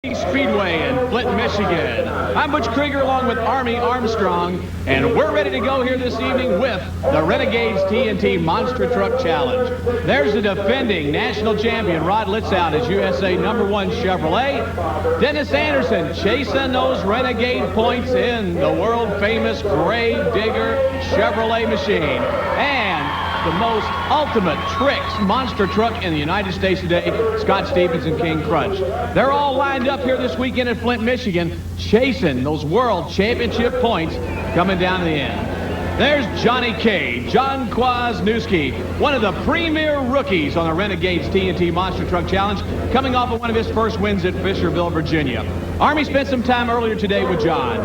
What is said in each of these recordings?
Speedway in Flint, Michigan. I'm Butch Krieger along with Army Armstrong, and we're ready to go here this evening with the Renegades TNT Monster Truck Challenge. There's the defending national champion, Rod Litzow, his USA #1 Chevrolet. Dennis Anderson chasing those Renegade points in the world-famous Grave Digger Chevrolet machine. And the most ultimate tricks monster truck in the United States today, Scott Stevens and King Crunch. They're all lined up here this weekend in Flint, Michigan, chasing those world championship points coming down to the end. There's Johnny K, John Kwasniewski, one of the premier rookies on the Renegades TNT Monster Truck Challenge, coming off of one of his first wins at Fisherville, Virginia. Army spent some time earlier today with John.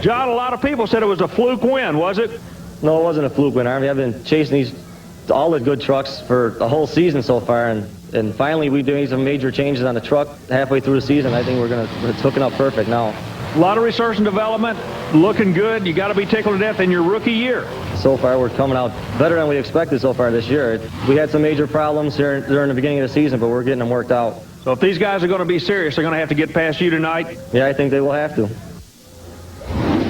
John, a lot of people said it was a fluke win, was it? No, it wasn't a fluke win, Army. I've been chasing all the good trucks for the whole season so far, and finally we doing some major changes on the truck halfway through the season. I think it's hooking up perfect now. A lot of research and development, looking good. You got to be tickled to death in your rookie year. So far, we're coming out better than we expected so far this year. We had some major problems here during the beginning of the season, but we're getting them worked out. So if these guys are going to be serious, they're going to have to get past you tonight? Yeah, I think they will have to.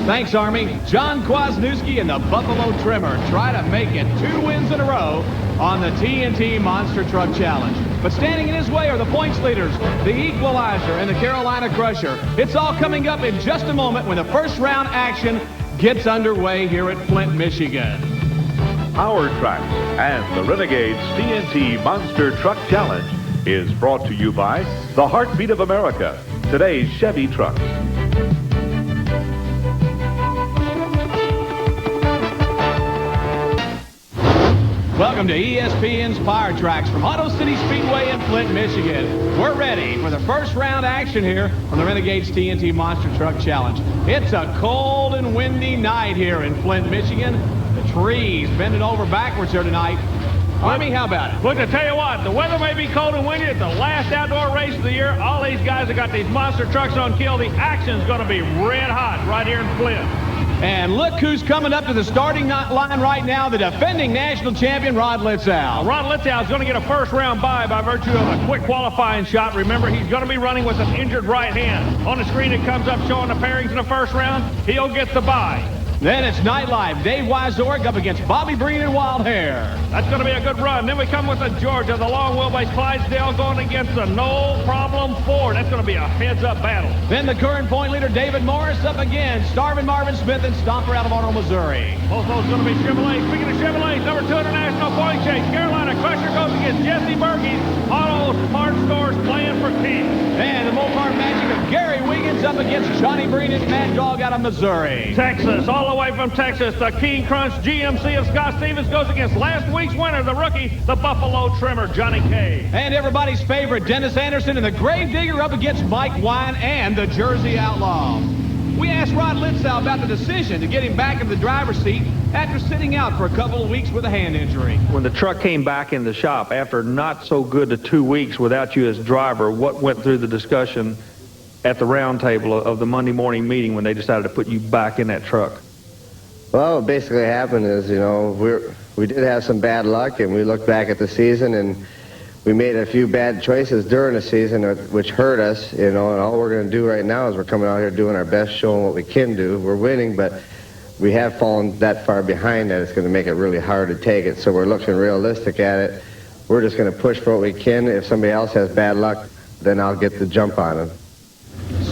Thanks, Army. John Kwasniewski and the Buffalo Trimmer try to make it 2 wins in a row on the TNT Monster Truck Challenge. But standing in his way are the points leaders, the Equalizer and the Carolina Crusher. It's all coming up in just a moment when the first round action gets underway here at Flint, Michigan. Our Tracks and the Renegades TNT Monster Truck Challenge is brought to you by the Heartbeat of America, today's Chevy trucks. Welcome to ESPN's Power Tracks from Auto City Speedway in Flint, Michigan. We're ready for the first round action here on the Renegades TNT Monster Truck Challenge. It's a cold and windy night here in Flint, Michigan. The trees bending over backwards here tonight. Army, how about it? Look, to tell you what, the weather may be cold and windy. It's the last outdoor race of the year. All these guys have got these monster trucks on kill. The action's going to be red hot right here in Flint. And look who's coming up to the starting line right now, the defending national champion, Rod Litzow. Rod Litzow is going to get a first-round bye by virtue of a quick qualifying shot. Remember, he's going to be running with an injured right hand. On the screen, it comes up showing the pairings in the first round. He'll get the bye. Then it's Nightlife. Dave Wyzorek up against Bobby Breen and Wild Hair. That's going to be a good run. Then we come with the Georgia, the long wheelbase Clydesdale going against the No Problem Ford. That's going to be a heads-up battle. Then the current point leader, David Morris, up against Starvin Marvin Smith and Stomper out of Arnold, Missouri. Both those going to be Chevrolet. Speaking of Chevrolets, #2 international point chase. Carolina Crusher goes against Jesse Bergey's Auto Parts Stores playing for keeps. And the Mopar Magic of Gary Wiggins up against Johnny Breen and Mad Dog out of Missouri. Texas, all the way from Texas, the King Crunch GMC of Scott Stevens goes against last week's winner, the rookie, the Buffalo Trimmer, Johnny K. And everybody's favorite, Dennis Anderson and the Grave Digger up against Mike Wine and the Jersey Outlaw. We asked Rod Litzow about the decision to get him back in the driver's seat after sitting out for a couple of weeks with a hand injury. When the truck came back in the shop after not so good to 2 weeks without you as driver, what went through the discussion at the round table of the Monday morning meeting when they decided to put you back in that truck? Well, what basically happened is, you know, we did have some bad luck, and we looked back at the season, and we made a few bad choices during the season, which hurt us, you know, and all we're going to do right now is we're coming out here doing our best, showing what we can do. We're winning, but we have fallen that far behind that it's going to make it really hard to take it, so we're looking realistic at it. We're just going to push for what we can. If somebody else has bad luck, then I'll get the jump on them.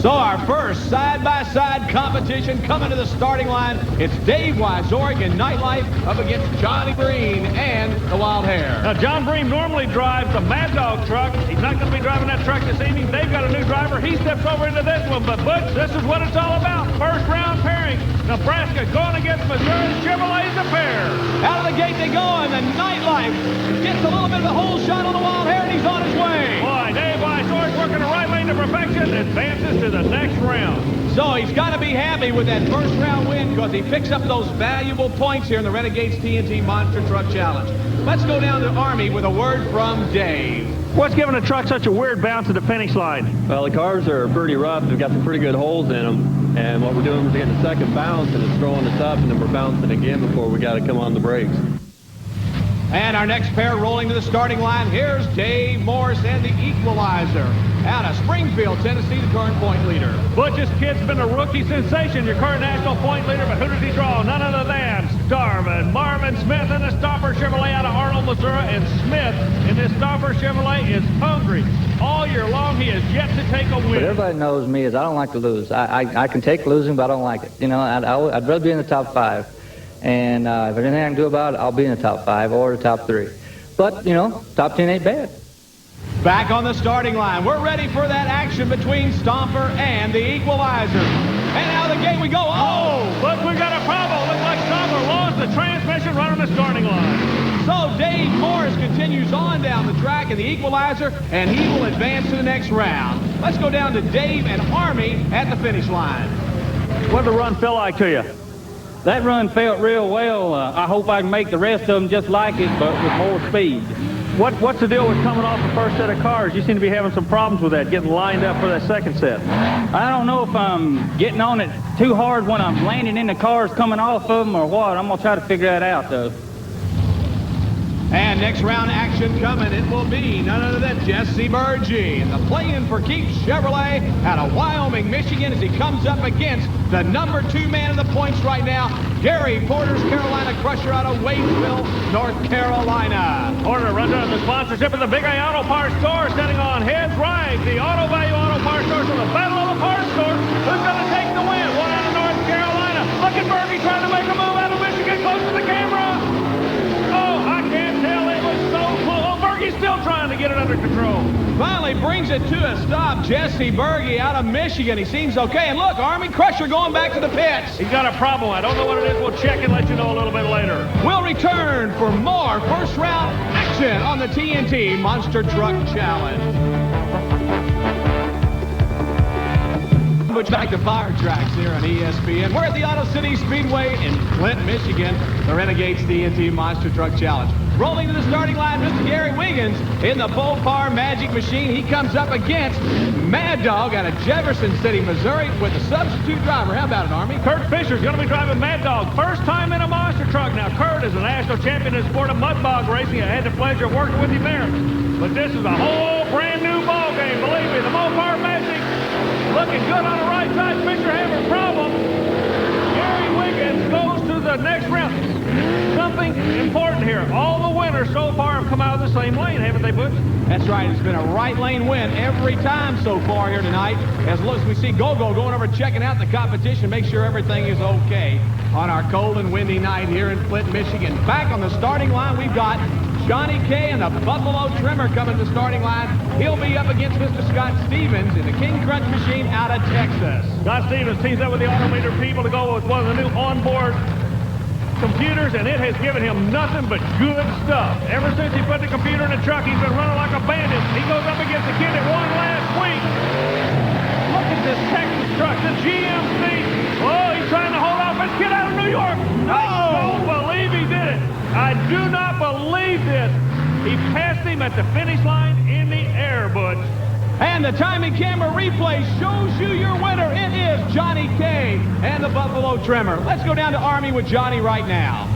So our first side-by-side competition coming to the starting line. It's Dave Wyzorek and Nightlife up against Johnny Breen and the Wild Hair. Now, John Breen normally drives the Mad Dog truck. He's not going to be driving that truck this evening. They've got a new driver. He steps over into this one. But, Butch, this is what it's all about. First round pairing. Nebraska going against Missouri. Chevrolet's a pair. Out of the gate they go, and the Nightlife gets a little bit of a hole shot on the Wild Hair, and he's on his way. Boy, Dave Wyzorek working the right lane to perfection. Advances to the next round. So he's got to be happy with that first round win because he picks up those valuable points here in the Renegades TNT Monster Truck Challenge. Let's go down to Army with a word from Dave. What's giving the truck such a weird bounce at the finish line? Well, the cars are pretty rough. They've got some pretty good holes in them. And what we're doing is getting a second bounce, and it's throwing us up, and then we're bouncing again before we got to come on the brakes. And our next pair rolling to the starting line, here's Dave Morris and the equalizer. Out of Springfield, Tennessee, the current point leader. Butch's kid's been a rookie sensation, your current national point leader, but who does he draw? None other than Marvin Smith in the Stauffer Chevrolet out of Arnold, Missouri, and Smith in this Stauffer Chevrolet is hungry. All year long, he has yet to take a win. But everybody knows me is I don't like to lose. I can take losing, but I don't like it. You know, I'd rather be in the top 5. And if there's anything I can do about it, I'll be in the top 5 or the top 3. But, you know, top 10 ain't bad. Back on the starting line, we're ready for that action between Stauffer and the equalizer. And out of the gate we go. Oh! But we got a problem. Looks like Stauffer lost the transmission right on the starting line. So Dave Morris continues on down the track in the equalizer, and he will advance to the next round. Let's go down to Dave and Army at the finish line. What did the run feel like to you? That run felt real well. I hope I can make the rest of them just like it, but with more speed. What's the deal with coming off the first set of cars? You seem to be having some problems with that, getting lined up for that second set. I don't know if I'm getting on it too hard when I'm landing in the cars coming off of them or what. I'm going to try to figure that out, though. And next round action coming, it will be none other than Jesse Burgee. And the play-in for Keith Chevrolet out of Wyoming, Michigan, as he comes up against the number 2 man in the points right now, Gary Porter's Carolina Crusher out of Wadesville, North Carolina. Porter runs under the sponsorship of the Big A Auto Parts Store, setting on heads right. The Auto Value Auto Parts Store, so the Battle of the Parts Store. Who's going to take the win? One out of North Carolina. Look at Burgee trying to make a move out of Michigan, close to the camera. Oh, I can't tell. It was so close. Oh, Burgee's still trying to get it under control. Finally brings it to a stop. Jesse Burgee out of Michigan. He seems okay. And look, Army Crusher going back to the pits. He's got a problem. I don't know what it is. We'll check and let you know a little bit later. We'll return for more first round action on the TNT Monster Truck Challenge. Back to Fire Tracks here on ESPN. We're at the Auto City Speedway in Flint, Michigan. The Renegades TNT Monster Truck Challenge. Rolling to the starting line, Mr. Gary Wiggins in the Bullpar Magic Machine. He comes up against Mad Dog out of Jefferson City, Missouri, with a substitute driver. How about it, Army? Kurt Fisher's going to be driving Mad Dog. First time in a monster truck. Now, Kurt is a national champion in the sport of mud bog racing. I had the pleasure of working with him there. But this is a whole brand new ball game. Believe me, the Bullpar Magic looking good on the right side. Fisher having a problem. Gary Wiggins goes to the next round. Something important here. All the winners so far have come out of the same lane, haven't they, Butch? That's right. It's been a right lane win every time so far here tonight. As long as we see Gogo going over checking out the competition, make sure everything is okay on our cold and windy night here in Flint, Michigan. Back on the starting line, we've got Johnny K and the Buffalo Trimmer coming to the starting line. He'll be up against Mr. Scott Stevens in the King Crunch Machine out of Texas. Scott Stevens teams up with the Autometer people to go with one of the new onboard computers, and it has given him nothing but good stuff. Ever since he put the computer in the truck, he's been running like a bandit. He goes up against the kid that won last week. Look at this Texas truck, the GMC. Oh, he's trying to hold off this kid out of New York. I don't believe he did it. I do not believe this. He passed him at the finish line in the air, Butch. And the timing camera replay shows you your winner. It is Johnny K and the Buffalo Trimmer. Let's go down to Army with Johnny right now.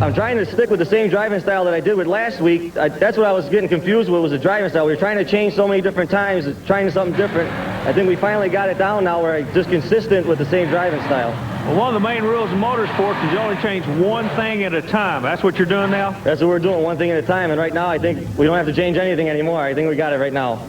I'm trying to stick with the same driving style that I did with last week. That's what I was getting confused with, was the driving style. We were trying to change so many different times, trying something different. I think we finally got it down now where I'm just consistent with the same driving style. Well, one of the main rules of motorsports is you only change one thing at a time. That's what you're doing now? That's what we're doing, one thing at a time. And right now, I think we don't have to change anything anymore. I think we got it right now.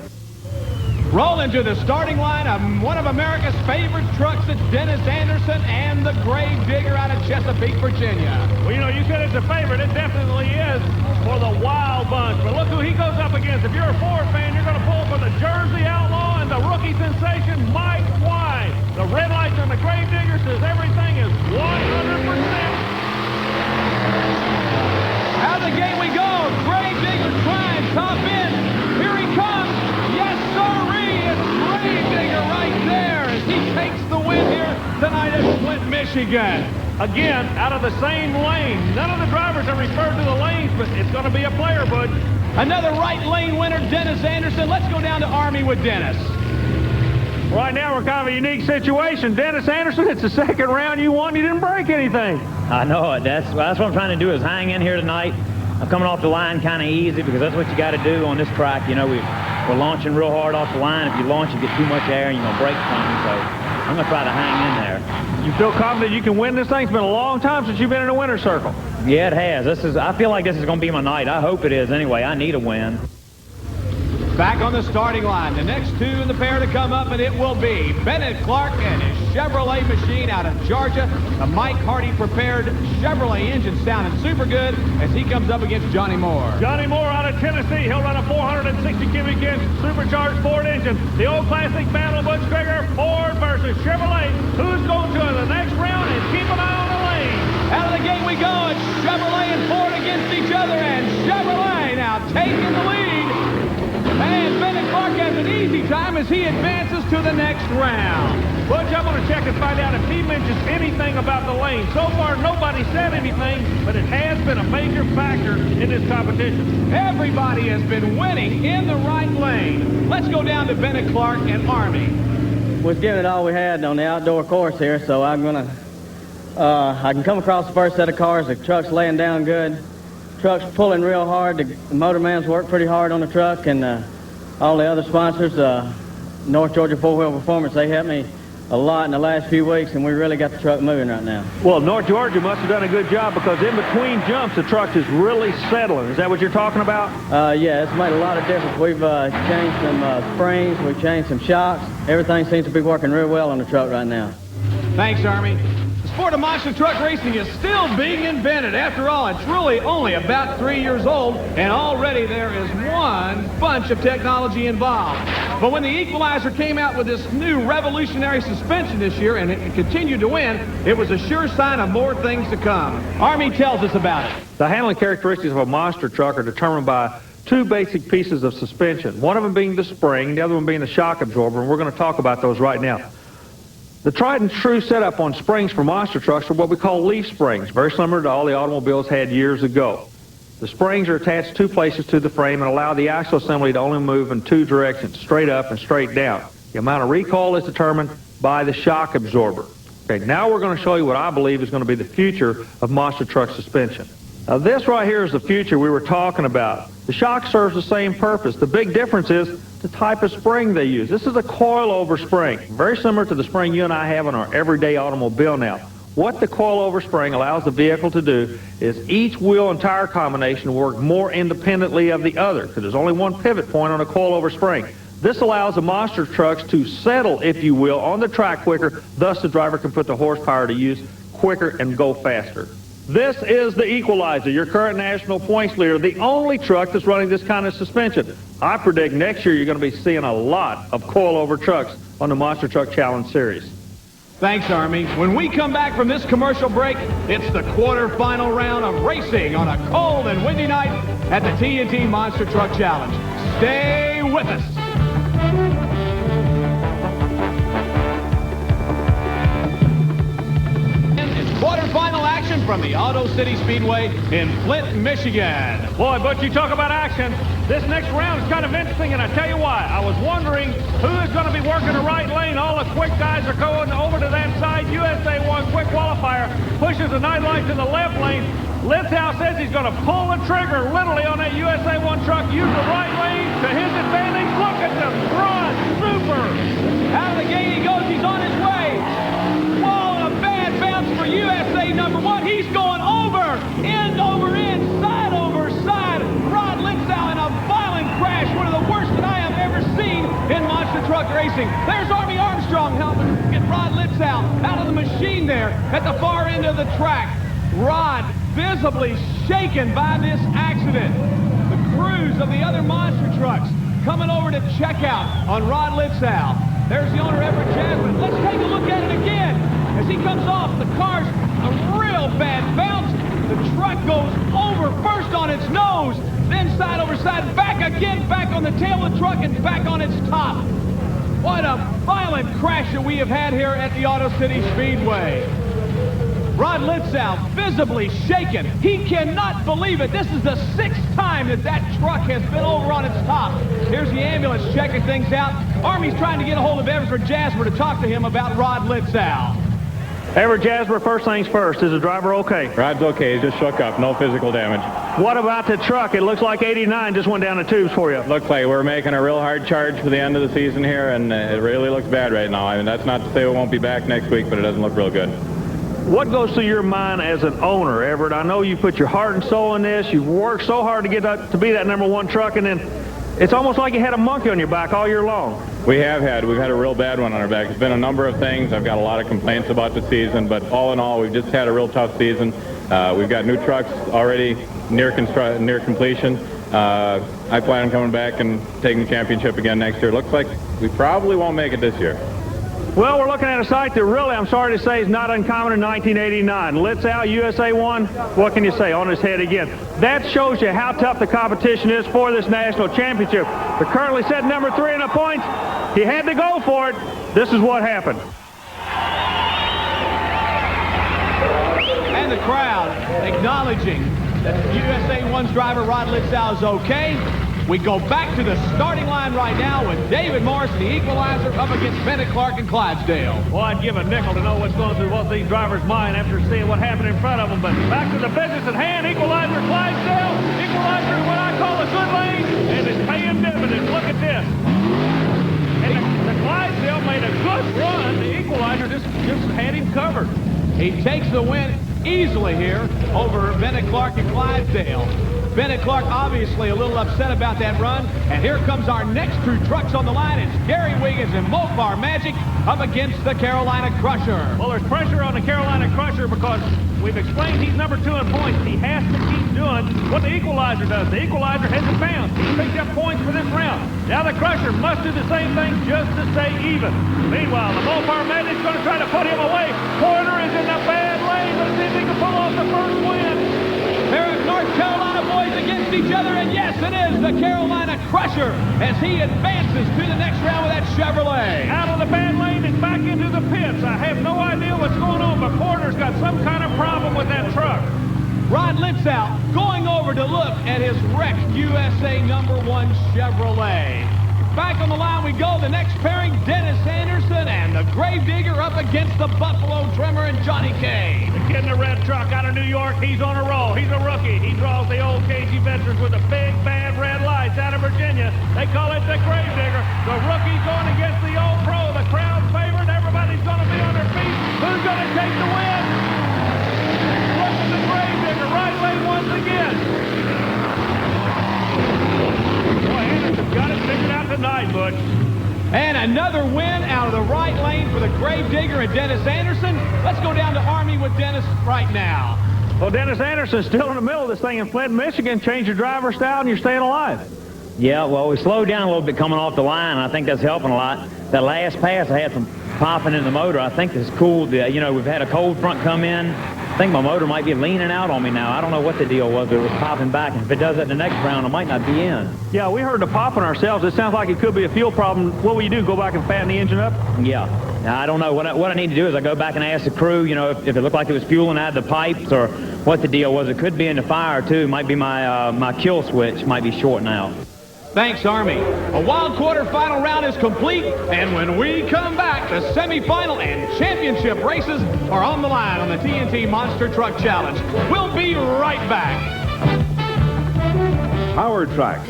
Rolling to the starting line of one of America's favorite trucks, it's Dennis Anderson and the Grave Digger out of Chesapeake, Virginia. Well, you know, you said it's a favorite. It definitely is for the Wild Bunch. But look who he goes up against. If you're a Ford fan, you're going to pull for the Jersey Outlaw and the rookie sensation, Mike Wine. The red lights on the Grave Digger says everything is 100%. Out of the gate we go. Grave Digger trying top end. Here he comes. Yes, sirree. It's Grave Digger right there as he takes the win here tonight at Flint, Michigan. Again, out of the same lane. None of the drivers are referred to the lanes, but it's going to be a player, Bud. Another right lane winner, Dennis Anderson. Let's go down to Army with Dennis. Right now, we're kind of a unique situation. Dennis Anderson, it's the second round you won. You didn't break anything. I know it. That's what I'm trying to do, is hang in here tonight. I'm coming off the line kind of easy because that's what you got to do on this track. You know, we're launching real hard off the line. If you launch, you get too much air and you're going to break something. So I'm going to try to hang in there. You feel confident you can win this thing? It's been a long time since you've been in a winner's circle. Yeah, it has. I feel like this is going to be my night. I hope it is anyway. I need a win. Back on the starting line, the next two in the pair to come up, and it will be Bennett Clark and his Chevrolet machine out of Georgia. The Mike Hardy prepared Chevrolet engine sounding super good as he comes up against Johnny Moore. Johnny Moore out of Tennessee. He'll run a 460 cubic inch supercharged Ford engine. The old classic battle, Butch Krieger, Ford versus Chevrolet. Who's going to the next round? And keep an eye on the lane. Out of the gate we go. It's Chevrolet and Ford against each other, and Chevrolet now taking the lead. And Bennett Clark has an easy time as he advances to the next round. Butch, I'm going to check and find out if he mentions anything about the lane. So far, nobody said anything, but it has been a major factor in this competition. Everybody has been winning in the right lane. Let's go down to Bennett Clark and Army. We've given it all we had on the outdoor course here, so I'm going to... I can come across the first set of cars. The truck's laying down good. Truck's pulling real hard. The motor man's worked pretty hard on the truck, and all the other sponsors, North Georgia Four-Wheel Performance, they helped me a lot in the last few weeks, and we really got the truck moving right now. Well, North Georgia must have done a good job because in between jumps, the truck is really settling. Is that what you're talking about? Yeah, it's made a lot of difference. We've changed some springs. We've changed some shocks. Everything seems to be working real well on the truck right now. Thanks, Army. The sport of monster truck racing is still being invented. After all, it's really only about 3 years old, and already there is one bunch of technology involved. But when the Equalizer came out with this new revolutionary suspension this year, and it continued to win, it was a sure sign of more things to come. Army tells us about it. The handling characteristics of a monster truck are determined by two basic pieces of suspension, one of them being the spring, the other one being the shock absorber, and we're going to talk about those right now. The tried and true setup on springs for monster trucks are what we call leaf springs, very similar to all the automobiles had years ago. The springs are attached two places to the frame and allow the axle assembly to only move in two directions, straight up and straight down. The amount of recoil is determined by the shock absorber. Okay, now we're going to show you what I believe is going to be the future of monster truck suspension. Now this right here is the future we were talking about. The shock serves the same purpose. The big difference is the type of spring they use. This is a coilover spring, very similar to the spring you and I have on our everyday automobile now. What the coilover spring allows the vehicle to do is each wheel and tire combination work more independently of the other because there's only one pivot point on a coilover spring. This allows the monster trucks to settle, if you will, on the track quicker, thus the driver can put the horsepower to use quicker and go faster. This is the Equalizer, your current national points leader, the only truck that's running this kind of suspension. I predict next year you're going to be seeing a lot of coilover trucks on the Monster Truck Challenge Series. Thanks, Army. When we come back from this commercial break, it's the quarterfinal round of racing on a cold and windy night at the TNT Monster Truck Challenge. Stay with us. Quarterfinal action from the Auto City Speedway in Flint, Michigan. Boy, but you talk about action. This next round is kind of interesting, and I tell you why. I was wondering who is going to be working the right lane. All the quick guys are going over to that side. USA 1 quick qualifier pushes the nightlight to the left lane. Litzow says he's going to pull the trigger literally on that USA 1 truck. Use the right lane to his advantage. Look at them run. Super. Out of the gate he goes. He's on his way. Whoa, a bad bounce for USA number 1. He's going over end, side over side. Rod Litzow in a violent crash. One of the worst that I have ever seen in monster truck racing. There's Army Armstrong helping get Rod Litzow out of the machine there at the far end of the track. Rod visibly shaken by this accident. The crews of the other monster trucks coming over to check out on Rod Litzow. There's the owner, Everett Jasmine. Let's take a look at it again. As he comes off, the car's a real bad bounce. The truck goes over first on its nose, then side over side, back again, back on the tail of the truck, and back on its top. What a violent crash that we have had here at the Auto City Speedway. Rod Litzow visibly shaken. He cannot believe it. This is the 6th time that truck has been over on its top. Here's the ambulance checking things out. Army's trying to get a hold of Everett Jasper to talk to him about Rod Litzow. Everett Jasper, first things first. Is the driver okay? Rod's okay. He just shook up. No physical damage. What about the truck? It looks like 89 just went down the tubes for you. Looks like we're making a real hard charge for the end of the season here, and it really looks bad right now. I mean, that's not to say we won't be back next week, but it doesn't look real good. What goes through your mind as an owner, Everett? I know you put your heart and soul in this. You've worked so hard to get to be that #1 truck, and then it's almost like you had a monkey on your back all year long. We've had a real bad one on our back. It's been a number of things. I've got a lot of complaints about the season, but all in all, we've just had a real tough season. We've got new trucks already near completion. I plan on coming back and taking the championship again next year. Looks like we probably won't make it this year. Well, we're looking at a site that really, I'm sorry to say, is not uncommon in 1989. Litzow, USA 1, what can you say, on his head again. That shows you how tough the competition is for this national championship. They're currently set #3 in the points. He had to go for it. This is what happened. And the crowd acknowledging that USA 1's driver, Rod Litzow, is okay. We go back to the starting line right now with David Morris, the equalizer, up against Bennett Clark and Clydesdale. Well, I'd give a nickel to know what's going through both these drivers' mind after seeing what happened in front of them. But back to the business at hand. Equalizer, Clydesdale. Equalizer in what I call a good lane, and it's paying dividends. Look at this. And the Clydesdale made a good run. The equalizer just had him covered. He takes the win easily here over Bennett Clark and Clydesdale. Bennett Clark obviously a little upset about that run. And here comes our next two trucks on the line. It's Gary Wiggins and Mopar Magic up against the Carolina Crusher. Well, there's pressure on the Carolina Crusher because we've explained he's #2 in points. He has to keep doing what the equalizer does. The equalizer has a bounce. He picked up points for this round. Now the Crusher must do the same thing just to stay even. Meanwhile, the Mopar Magic's going to try to put him away. Porter is in the bad lane. Let's see if he can pull off the first win. Here are North Carolina boys against each other, and yes, it is the Carolina Crusher as he advances to the next round with that Chevrolet. Out of the bad lane and back into the pits. I have no idea what's going on, but Porter's got some kind of problem with that truck. Rod Litzow going over to look at his wrecked USA #1 Chevrolet. Back on the line we go. The next pairing, Dennis Anderson and the Gravedigger up against the Buffalo Trimmer and Johnny K. The kid in the red truck out of New York, he's on a roll. He's a rookie. He draws the old KG veterans with the big, bad red lights out of Virginia. They call it the Gravedigger. The rookie going against the old pro. The crowd's favorite. Everybody's going to be on their feet. Who's going to take the win? Look at the Gravedigger. Right lane once again. Boy, Anderson's got it figured out tonight, Butch. And another win out of the right lane for the Gravedigger and Dennis Anderson. Let's go down to Army with Dennis right now. Well, Dennis Anderson's still in the middle of this thing in Flint, Michigan. Change your driver style and you're staying alive. Yeah, well, we slowed down a little bit coming off the line. I think that's helping a lot. That last pass, I had some popping in the motor. I think it's cool. You know, we've had a cold front come in. I think my motor might be leaning out on me now. I don't know what the deal was, but it was popping back. And if it does that in the next round, I might not be in. Yeah, we heard the popping ourselves. It sounds like it could be a fuel problem. What will you do, go back and fatten the engine up? Yeah. Now, I don't know. What I need to do is I go back and ask the crew, you know, if it looked like it was fueling out of the pipes or what the deal was. It could be in the fire, too. It might be my kill switch might be shorting out. Thanks, Army. A wild quarterfinal round is complete, and when we come back, the semifinal and championship races are on the line on the TNT Monster Truck Challenge. We'll be right back. Power Track.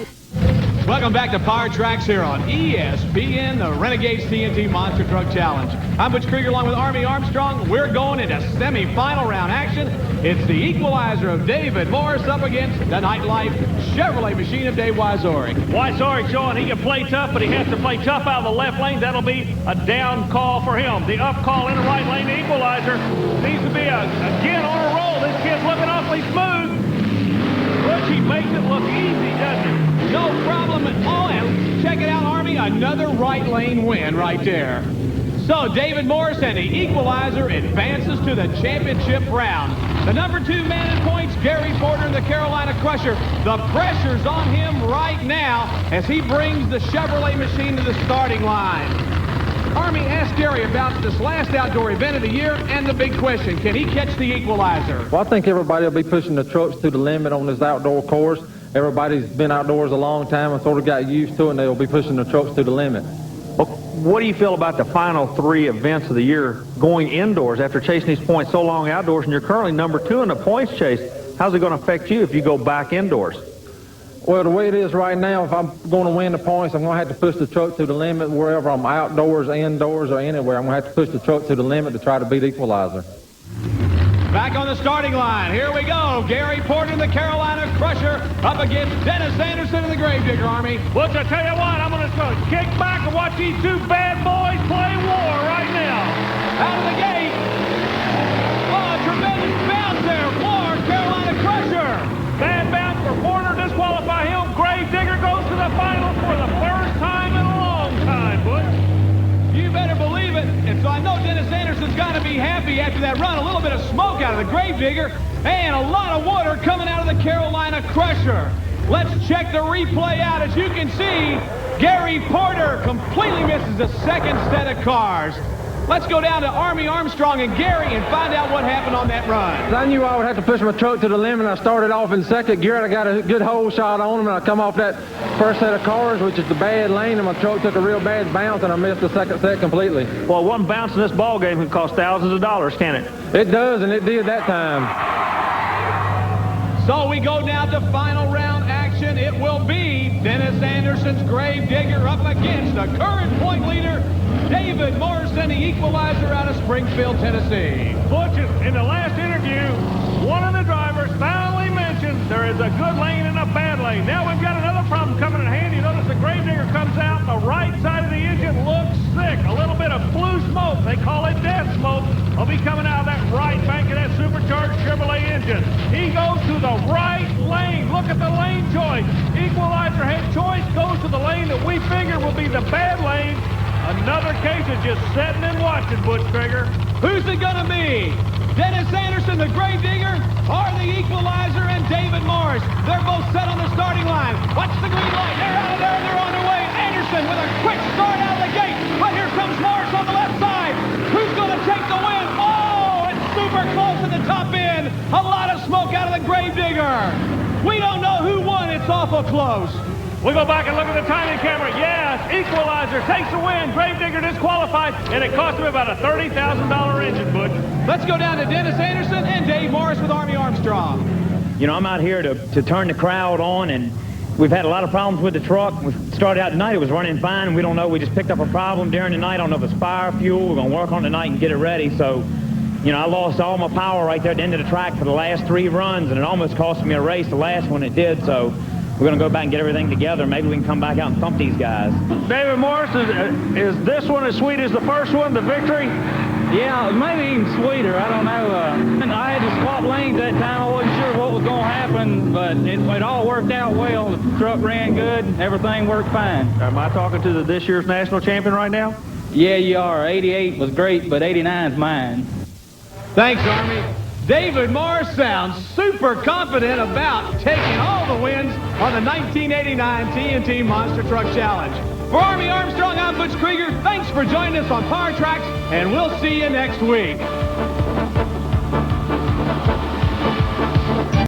Welcome back to Power Tracks here on ESPN, the Renegades TNT Monster Truck Challenge. I'm Butch Krieger along with Army Armstrong. We're going into semifinal round action. It's the equalizer of David Morris up against the Nightlife Chevrolet machine of Dave Wyzorik. Wyzorik showing he can play tough, but he has to play tough out of the left lane. That'll be a down call for him. The up call in the right lane, the equalizer needs to be again on a roll. This kid's looking awfully smooth. Butch, he makes it look easy, doesn't he? No problem at all. And check it out, Army, another right lane win right there. So David Morris and the equalizer advances to the championship round. The #2 man in points, Gary Porter and the Carolina Crusher. The pressure's on him right now as he brings the Chevrolet machine to the starting line. Army asked Gary about this last outdoor event of the year and the big question, can he catch the equalizer? Well, I think everybody will be pushing the trucks to the limit on this outdoor course. Everybody's been outdoors a long time and sort of got used to it, and they'll be pushing the trucks to the limit. Well, what do you feel about the final 3 events of the year going indoors after chasing these points so long outdoors, and you're currently #2 in the points chase? how's it going to affect you if you go back indoors? Well, the way it is right now, if I'm going to win the points, I'm going to have to push the truck to the limit wherever I'm outdoors, indoors, or anywhere. I'm going to have to push the truck to the limit to try to beat Equalizer. Back on the starting line, here we go. Gary Porter, the Carolina Crusher, up against Dennis Anderson and the Gravedigger Army. Well, I tell you what, I'm going to kick back and watch these two bad boys play war right now. Out of the gate. Oh, a tremendous bounce there for Carolina Crusher. Bad bounce for Porter, disqualify him. Gravedigger goes to the final for the first time in a long time, Butch. You better believe it. And so I know Dennis Anderson's got to be happy after that run. A little bit of smoke out of the Gravedigger and a lot of water coming out of the Carolina Crusher. Let's check the replay out. As you can see, Gary Porter completely misses the second set of cars. Let's go down to Army Armstrong and Gary and find out what happened on that run. I knew I would have to push my truck to the limit. I started off in second gear. I got a good hole shot on him, and I come off that first set of cars, which is the bad lane, and my truck took a real bad bounce, and I missed the second set completely. Well, one bounce in this ball game can cost thousands of dollars, can it? It does, and it did that time. So we go down to final round action. It will be Dennis Anderson's Gravedigger up against the current point leader, David Morrison, the Equalizer out of Springfield, Tennessee. Butch, in the last interview, one of the drivers finally mentioned there is a good lane and a bad lane. Now we've got another problem coming in handy. You notice the Gravedigger comes out, the right side of the engine looks sick. A little bit of blue smoke, they call it death smoke, will be coming out of that right bank of that supercharged Chevrolet engine. He goes to the right lane. Look at the lane choice. Equalizer head choice goes to the lane that we figure will be the bad lane. Another case of just sitting and watching, Butch Krieger. Who's it going to be? Dennis Anderson, the Gravedigger, or the Equalizer and David Morris? They're both set on the starting line. Watch the green light. They're out of there. They're on their way. Anderson with a quick start out of the gate. But here comes Morris on the left side. Who's going to take the win? Oh, it's super close at the top end. A lot of smoke out of the Gravedigger. We don't know who won. It's awful close. We go back and look at the timing camera. Yes, Equalizer takes the win. Gravedigger disqualified, and it cost him about a $30,000 engine, Butch. Let's go down to Dennis Anderson and Dave Morris with Army Armstrong. You know, I'm out here to turn the crowd on, and we've had a lot of problems with the truck. We started out tonight, it was running fine. We don't know, we just picked up a problem during the night. I don't know if it's fire, fuel. We're going to work on it tonight and get it ready. So, you know, I lost all my power right there at the end of the track for the last 3 runs, and it almost cost me a race, the last one it did. So we're going to go back and get everything together. Maybe we can come back out and thump these guys. David Morris, is this one as sweet as the first one, the victory? Yeah, maybe even sweeter. I don't know. I had to swap lanes that time. I wasn't sure what was going to happen, but it all worked out well. The truck ran good. Everything worked fine. Am I talking to this year's national champion right now? Yeah, you are. 88 was great, but 89's mine. Thanks, Army. David Morris sounds super confident about taking all the wins on the 1989 TNT Monster Truck Challenge. For Army Armstrong, I'm Butch Krieger. Thanks for joining us on Power Tracks, and we'll see you next week.